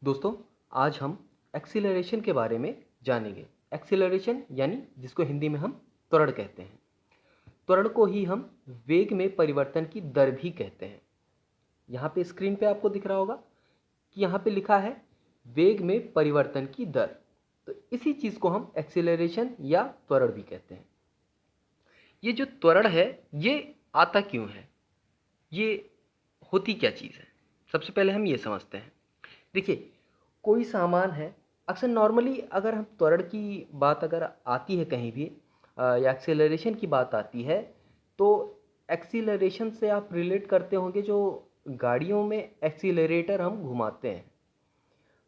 दोस्तों, आज हम एक्सीलरेशन के बारे में जानेंगे। एक्सीलरेशन यानी जिसको हिंदी में हम त्वरण कहते हैं। त्वरण को ही हम वेग में परिवर्तन की दर भी कहते हैं। यहाँ पे स्क्रीन पे आपको दिख रहा होगा कि यहाँ पे लिखा है वेग में परिवर्तन की दर। तो इसी चीज़ को हम एक्सीलरेशन या त्वरण भी कहते हैं। ये जो त्वरण है ये आता क्यों है, ये होती क्या चीज़ है, सबसे पहले हम ये समझते हैं। देखिए, कोई सामान है, अक्सर नॉर्मली अगर हम त्वरण की बात अगर आती है कहीं भी या एक्सेलरेशन की बात आती है, तो एक्सीलरेशन से आप रिलेट करते होंगे जो गाड़ियों में एक्सीलरेटर हम घुमाते हैं।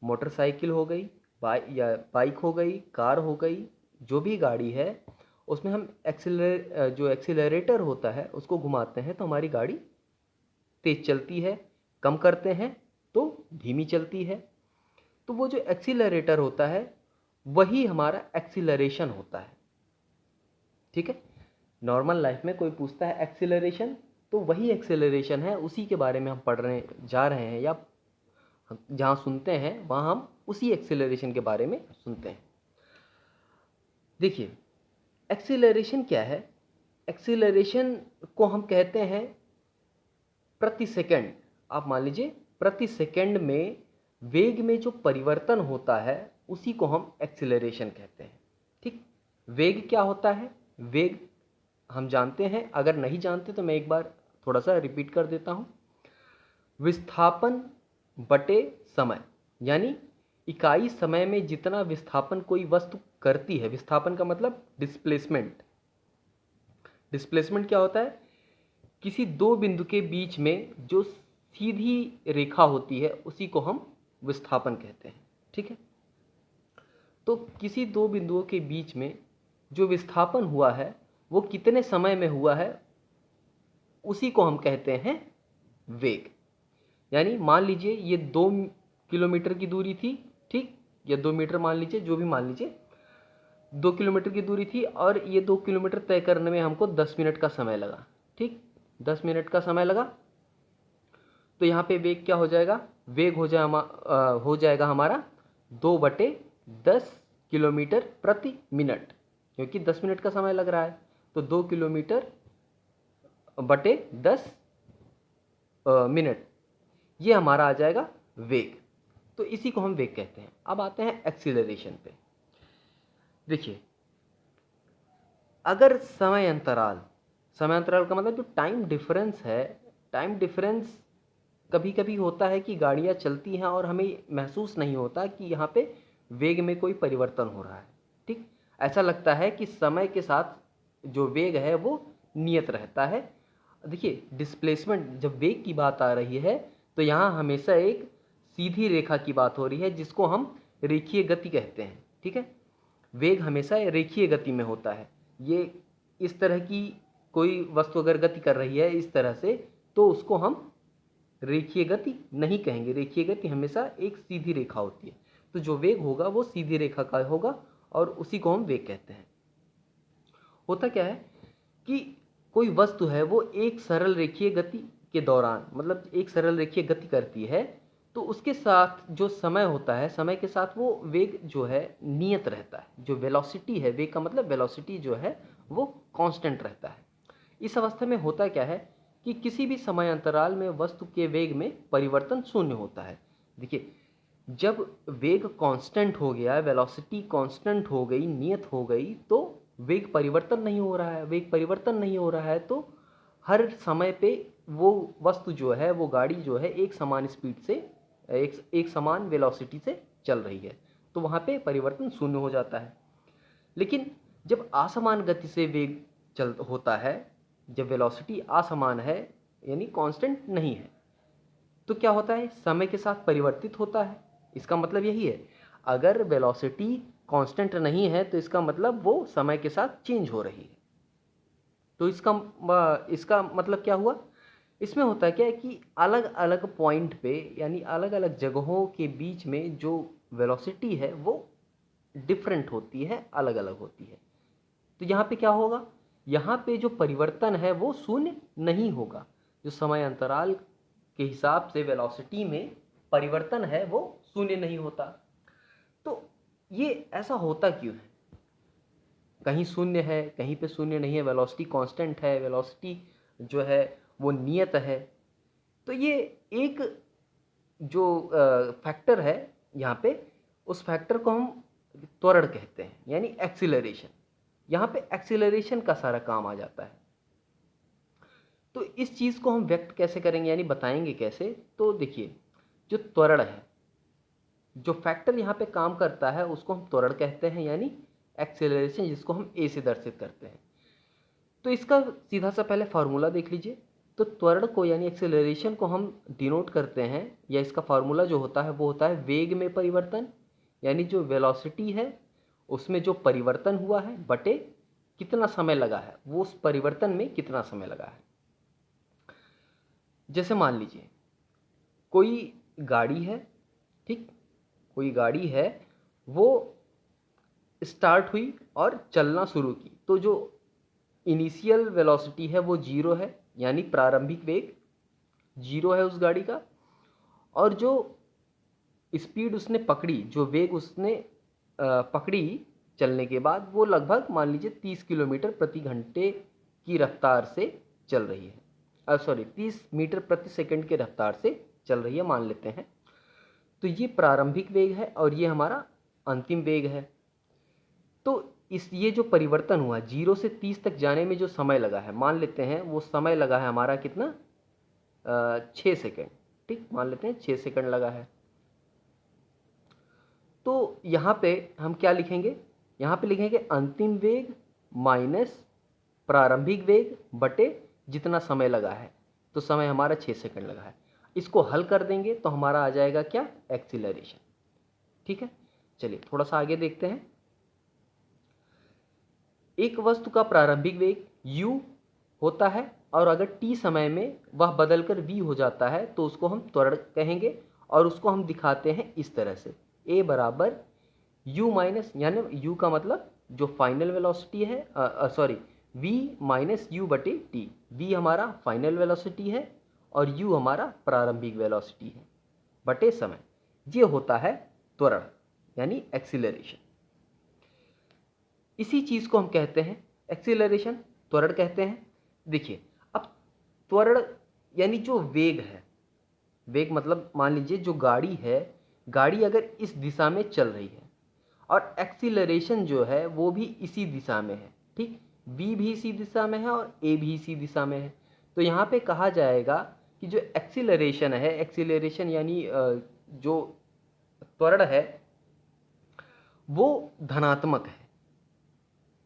मोटरसाइकिल हो गई, बाइक हो गई, कार हो गई, जो भी गाड़ी है उसमें हम जो एक्सीलरेटर होता है उसको घुमाते हैं तो हमारी गाड़ी तेज़ चलती है, कम करते हैं तो धीमी चलती है। तो वो जो एक्सीलरेटर होता है वही हमारा एक्सीलरेशन होता है। ठीक है, नॉर्मल लाइफ में कोई पूछता है एक्सीलरेशन, तो वही एक्सीलरेशन है, उसी के बारे में हम पढ़ रहे जा रहे हैं, या जहाँ सुनते हैं वहाँ हम उसी एक्सीलरेशन के बारे में सुनते हैं। देखिए, एक्सीलरेशन क्या है? एक्सीलरेशन को हम कहते हैं प्रति सेकंड, आप मान लीजिए प्रति सेकंड में वेग में जो परिवर्तन होता है उसी को हम एक्सीलरेशन कहते हैं। ठीक, वेग क्या होता है? वेग हम जानते हैं, अगर नहीं जानते तो मैं एक बार थोड़ा सा रिपीट कर देता हूँ। विस्थापन बटे समय, यानी इकाई समय में जितना विस्थापन कोई वस्तु करती है। विस्थापन का मतलब डिस्प्लेसमेंट। डिस्प्लेसमेंट क्या होता है? किसी दो बिंदु के बीच में जो सीधी रेखा होती है उसी को हम विस्थापन कहते हैं। ठीक है, तो किसी दो बिंदुओं के बीच में जो विस्थापन हुआ है वो कितने समय में हुआ है उसी को हम कहते हैं वेग। यानी मान लीजिए ये 2 किलोमीटर की दूरी थी, ठीक, या 2 मीटर मान लीजिए, जो भी मान लीजिए 2 किलोमीटर की दूरी थी और ये 2 किलोमीटर तय करने में हमको 10 मिनट का समय लगा। ठीक, 10 मिनट का समय लगा, तो यहाँ पे वेग क्या हो जाएगा? वेग हो जाएगा हमारा 2/10 किलोमीटर प्रति मिनट, क्योंकि 10 मिनट का समय लग रहा है, तो 2 किलोमीटर बटे 10 मिनट, ये हमारा आ जाएगा वेग। तो इसी को हम वेग कहते हैं। अब आते हैं एक्सीलरेशन पे। देखिए, अगर समय अंतराल का मतलब जो टाइम डिफरेंस है, टाइम डिफरेंस कभी कभी होता है कि गाड़ियाँ चलती हैं और हमें महसूस नहीं होता कि यहाँ पे वेग में कोई परिवर्तन हो रहा है। ठीक, ऐसा लगता है कि समय के साथ जो वेग है वो नियत रहता है। देखिए, डिस्प्लेसमेंट, जब वेग की बात आ रही है तो यहाँ हमेशा एक सीधी रेखा की बात हो रही है जिसको हम रेखीय गति कहते हैं। ठीक है, वेग हमेशा रेखीय गति में होता है। ये इस तरह की कोई वस्तु अगर गति कर रही है इस तरह से, तो उसको हम रेखीय गति नहीं कहेंगे। रेखीय गति हमेशा एक सीधी रेखा होती है, तो जो वेग होगा वो सीधी रेखा का होगा और उसी को हम वेग कहते हैं। होता क्या है कि कोई वस्तु है वो एक सरल रेखीय गति के दौरान, मतलब एक सरल रेखीय गति करती है, तो उसके साथ जो समय होता है, समय के साथ वो वेग जो है नियत रहता है। जो वेलोसिटी है, वेग का मतलब वेलोसिटी जो है वो कांस्टेंट रहता है। इस अवस्था में होता क्या है कि किसी भी समय अंतराल में वस्तु के वेग में परिवर्तन शून्य होता है। देखिए, जब वेग कांस्टेंट हो गया, वेलोसिटी कांस्टेंट हो गई, नियत हो गई, तो वेग परिवर्तन नहीं हो रहा है। वेग परिवर्तन नहीं हो रहा है तो हर समय पे वो वस्तु जो है, वो गाड़ी जो है एक समान स्पीड से, एक समान वेलोसिटी से चल रही है, तो वहाँ पे परिवर्तन शून्य हो जाता है। लेकिन जब असमान गति से वेग चल होता है, जब वेलोसिटी असमान है यानी कांस्टेंट नहीं है, तो क्या होता है? समय के साथ परिवर्तित होता है। इसका मतलब यही है, अगर वेलोसिटी कांस्टेंट नहीं है तो इसका मतलब वो समय के साथ चेंज हो रही है। तो इसका मतलब क्या हुआ? इसमें होता है क्या है कि अलग अलग पॉइंट पे, यानी अलग अलग जगहों के बीच में जो वेलोसिटी है वो डिफरेंट होती है, अलग अलग होती है। तो यहाँ पे क्या होगा? यहाँ पे जो परिवर्तन है वो शून्य नहीं होगा। जो समय अंतराल के हिसाब से वेलोसिटी में परिवर्तन है वो शून्य नहीं होता। तो ये ऐसा होता क्यों है? कहीं शून्य है, कहीं पे शून्य नहीं है, वेलोसिटी कांस्टेंट है, वेलोसिटी जो है वो नियत है। तो ये एक जो फैक्टर है यहाँ पे, उस फैक्टर को हम त्वरण कहते हैं, यानी एक्सीलरेशन। यहाँ पे एक्सीलरेशन का सारा काम आ जाता है। तो इस चीज़ को हम व्यक्त कैसे करेंगे, यानी बताएंगे कैसे? तो देखिए, जो त्वरण है, जो फैक्टर यहाँ पे काम करता है उसको हम त्वरण कहते हैं, यानी एक्सेलरेशन, जिसको हम ए से दर्शित करते हैं। तो इसका सीधा सा पहले फार्मूला देख लीजिए। तो त्वरण को यानी एक्सेलरेशन को हम डिनोट करते हैं, या इसका फार्मूला जो होता है वो होता है वेग में परिवर्तन, यानी जो वेलोसिटी है उसमें जो परिवर्तन हुआ है बटे कितना समय लगा है, वो उस परिवर्तन में कितना समय लगा है। जैसे मान लीजिए कोई गाड़ी है, ठीक, कोई गाड़ी है, वो स्टार्ट हुई और चलना शुरू की, तो जो इनिशियल वेलोसिटी है वो जीरो है, यानी प्रारंभिक वेग जीरो है उस गाड़ी का। और जो स्पीड उसने पकड़ी, जो वेग उसने पकड़ी चलने के बाद, वो लगभग मान लीजिए 30 किलोमीटर प्रति घंटे की रफ्तार से चल रही है, सॉरी 30 मीटर प्रति सेकंड के रफ्तार से चल रही है मान लेते हैं। तो ये प्रारंभिक वेग है और ये हमारा अंतिम वेग है। तो ये जो परिवर्तन हुआ 0 से 30 तक जाने में जो समय लगा है, मान लेते हैं वो समय लगा है हमारा कितना, 6 सेकेंड, ठीक, मान लेते हैं 6 सेकेंड लगा है। तो यहाँ पे हम क्या लिखेंगे, यहाँ पे लिखेंगे अंतिम वेग माइनस प्रारंभिक वेग बटे जितना समय लगा है। तो समय हमारा 6 सेकंड लगा है। इसको हल कर देंगे तो हमारा आ जाएगा क्या, एक्सीलरेशन। ठीक है, चलिए थोड़ा सा आगे देखते हैं। एक वस्तु का प्रारंभिक वेग u होता है और अगर t समय में वह बदलकर v हो जाता है तो उसको हम त्वरण कहेंगे, और उसको हम दिखाते हैं इस तरह से, a बराबर u माइनस, यानी u का मतलब जो फाइनल वेलोसिटी है, सॉरी v माइनस u बटे t। v हमारा फाइनल वेलोसिटी है और u हमारा प्रारंभिक वेलोसिटी है बटे समय। ये होता है त्वरण, यानी एक्सीलरेशन। इसी चीज़ को हम कहते हैं एक्सीलरेशन, त्वरण कहते हैं। देखिए, अब त्वरण यानी जो वेग है, वेग मतलब मान लीजिए जो गाड़ी है, गाड़ी अगर इस दिशा में चल रही है और एक्सीलरेशन जो है वो भी इसी दिशा में है, ठीक, v भी इसी दिशा में है और a भी इसी दिशा में है। तो यहाँ पे कहा जाएगा कि जो एक्सीलरेशन है, एक्सीलरेशन यानी जो त्वरण है वो धनात्मक है।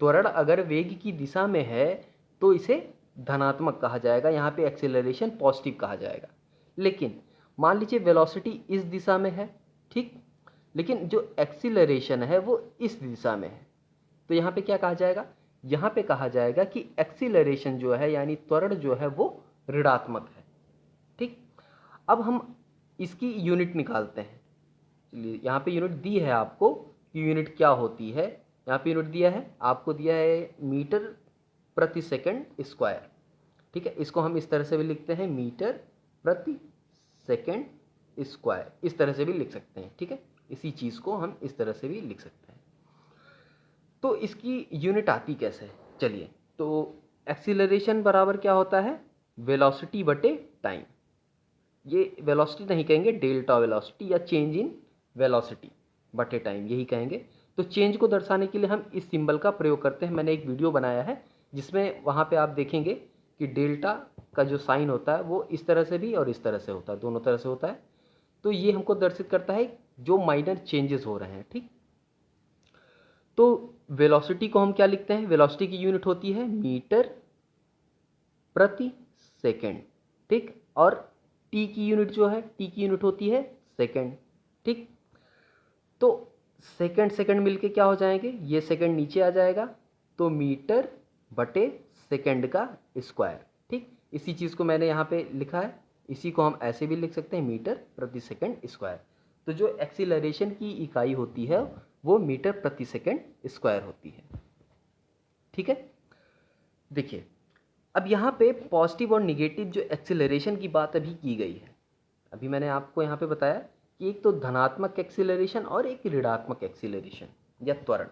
त्वरण अगर वेग की दिशा में है तो इसे धनात्मक कहा जाएगा, यहाँ पे एक्सेलरेशन पॉजिटिव कहा जाएगा। लेकिन मान लीजिए वेलोसिटी इस दिशा में है, ठीक, लेकिन जो एक्सीलरेशन है वो इस दिशा में है, तो यहाँ पे क्या कहा जाएगा, यहाँ पे कहा जाएगा कि एक्सीलरेशन जो है यानी त्वरण जो है वो ऋणात्मक है। ठीक, अब हम इसकी यूनिट निकालते हैं। चलिए, यहाँ पे यूनिट दी है आपको कि यूनिट क्या होती है। यहाँ पे यूनिट दिया है, आपको दिया है मीटर प्रति सेकंड स्क्वायर। ठीक है, इसको हम इस तरह से भी लिखते हैं, मीटर प्रति सेकंड स्क्वायर, इस तरह से भी लिख सकते हैं। ठीक है, इसी चीज़ को हम इस तरह से भी लिख सकते हैं। तो इसकी यूनिट आती कैसे है, चलिए, तो एक्सीलरेशन बराबर क्या होता है, वेलोसिटी बटे टाइम। ये वेलोसिटी नहीं कहेंगे, डेल्टा वेलोसिटी या चेंज इन वेलोसिटी बटे टाइम, यही कहेंगे। तो चेंज को दर्शाने के लिए हम इस सिंबल का प्रयोग करते हैं। मैंने एक वीडियो बनाया है जिसमें वहाँ पे आप देखेंगे कि डेल्टा का जो साइन होता है वो इस तरह से भी और इस तरह से होता है, दोनों तरह से होता है। तो ये हमको दर्शित करता है जो माइनर चेंजेस हो रहे हैं। ठीक, तो वेलोसिटी को हम क्या लिखते हैं, वेलोसिटी की यूनिट होती है मीटर प्रति सेकेंड। ठीक, और टी की यूनिट जो है, टी की यूनिट होती है सेकेंड। ठीक, तो सेकंड सेकंड मिलके क्या हो जाएंगे, ये सेकंड नीचे आ जाएगा, तो मीटर बटे सेकंड का स्क्वायर। ठीक, इसी चीज़ को मैंने यहाँ पे लिखा है, इसी को हम ऐसे भी लिख सकते हैं, मीटर प्रति सेकंड स्क्वायर। तो जो एक्सीलरेशन की इकाई होती है वो मीटर प्रति सेकंड स्क्वायर होती है। ठीक है, देखिए, अब यहाँ पे पॉजिटिव और निगेटिव जो एक्सीलरेशन की बात अभी की गई है, अभी मैंने आपको यहाँ पे बताया कि एक तो धनात्मक एक्सीलरेशन और एक ऋणात्मक एक्सीलरेशन या त्वरण।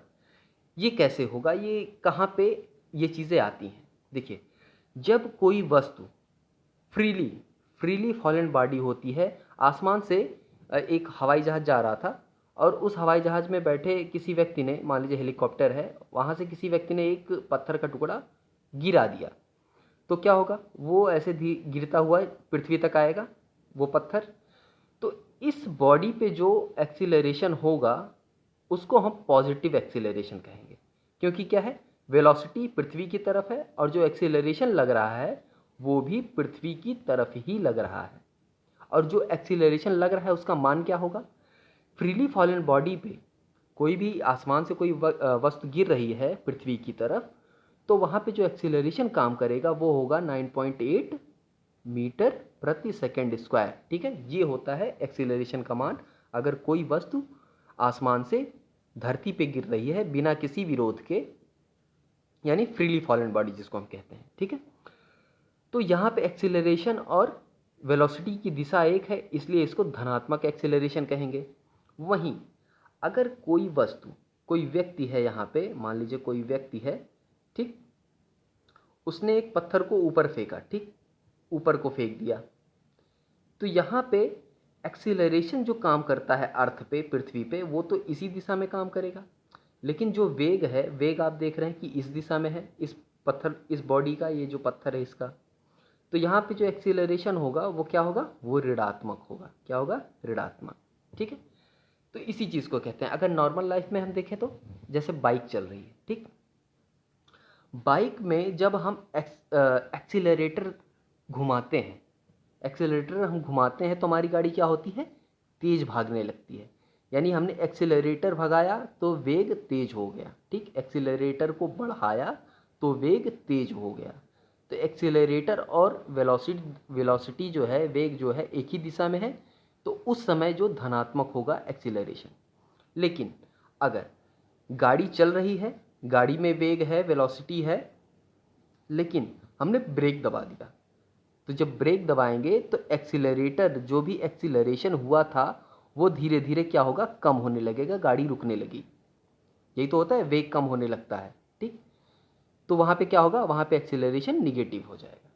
ये कैसे होगा, ये कहाँ पे ये चीज़ें आती हैं? देखिए, जब कोई वस्तु फ्रीली फ्रीली फॉलन बॉडी होती है, आसमान से एक हवाई जहाज़ जा रहा था और उस हवाई जहाज़ में बैठे किसी व्यक्ति ने, मान लीजिए हेलीकॉप्टर है, वहाँ से किसी व्यक्ति ने एक पत्थर का टुकड़ा गिरा दिया, तो क्या होगा? वो ऐसे गिरता हुआ पृथ्वी तक आएगा वो पत्थर। तो इस बॉडी पे जो एक्सीलरेशन होगा उसको हम पॉजिटिव एक्सीलरेशन कहेंगे, क्योंकि क्या है, वेलोसिटी पृथ्वी की तरफ है और जो एक्सीलरेशन लग रहा है वो भी पृथ्वी की तरफ ही लग रहा है। और जो एक्सीलरेशन लग रहा है उसका मान क्या होगा? फ्रीली फॉलन बॉडी पे कोई भी आसमान से कोई वस्तु गिर रही है पृथ्वी की तरफ, तो वहाँ पे जो एक्सीलरेशन काम करेगा वो होगा 9.8 मीटर प्रति सेकंड स्क्वायर। ठीक है, ये होता है एक्सीलरेशन का मान अगर कोई वस्तु आसमान से धरती पे गिर रही है बिना किसी विरोध के, यानी फ्रीली फॉलन बॉडी जिसको हम कहते हैं। ठीक है, तो यहाँ पे एक्सीलरेशन और वेलोसिटी की दिशा एक है, इसलिए इसको धनात्मक एक्सीलरेशन कहेंगे। वहीं अगर कोई वस्तु, कोई व्यक्ति है, यहाँ पे मान लीजिए कोई व्यक्ति है, ठीक, उसने एक पत्थर को ऊपर फेंका, ठीक, ऊपर को फेंक दिया, तो यहाँ पे एक्सीलरेशन जो काम करता है अर्थ पे, पृथ्वी पे, वो तो इसी दिशा में काम करेगा। लेकिन जो वेग है, वेग आप देख रहे हैं कि इस दिशा में है, इस पत्थर, इस बॉडी का, ये जो पत्थर है इसका, तो यहाँ पे जो एक्सीलरेशन होगा वो क्या होगा? वो ऋणात्मक होगा। क्या होगा? ऋणात्मक। ठीक है, तो इसी चीज़ को कहते हैं। अगर नॉर्मल लाइफ में हम देखें तो जैसे बाइक चल रही है, ठीक, बाइक में जब हम एक्सीलरेटर घुमाते हैं, एक्सीलरेटर हम घुमाते हैं तो हमारी गाड़ी क्या होती है? तेज भागने लगती है। यानी हमने एक्सीलरेटर भगाया तो वेग तेज हो गया, ठीक, एक्सीलरेटर को बढ़ाया तो वेग तेज हो गया। तो एक्सीलरेटर और वेलोसिटी जो है, वेग जो है, एक ही दिशा में है, तो उस समय जो धनात्मक होगा एक्सीलरेशन। लेकिन अगर गाड़ी चल रही है, गाड़ी में वेग है, वेलोसिटी है, लेकिन हमने ब्रेक दबा दिया, तो जब ब्रेक दबाएंगे तो एक्सीलरेटर, जो भी एक्सीलरेशन हुआ था वो धीरे धीरे क्या होगा? कम होने लगेगा, गाड़ी रुकने लगी। यही तो होता है, वेग कम होने लगता है, ठीक, तो वहाँ पे क्या होगा? वहाँ पे एक्सीलरेशन निगेटिव हो जाएगा।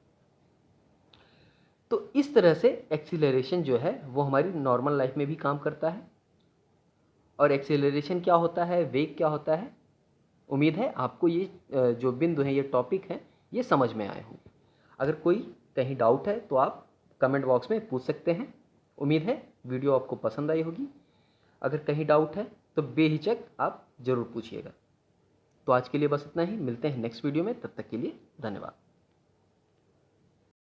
तो इस तरह से एक्सीलरेशन जो है वो हमारी नॉर्मल लाइफ में भी काम करता है। और एक्सीलरेशन क्या होता है, वेग क्या होता है, उम्मीद है आपको ये जो बिंदु हैं, ये टॉपिक हैं, ये समझ में आए होंगे। अगर कोई कहीं डाउट है तो आप कमेंट बॉक्स में पूछ सकते हैं। उम्मीद है वीडियो आपको पसंद आई होगी। अगर कहीं डाउट है तो बेहिचक आप ज़रूर पूछिएगा। तो आज के लिए बस इतना ही, मिलते हैं नेक्स्ट वीडियो में, तब तक के लिए धन्यवाद।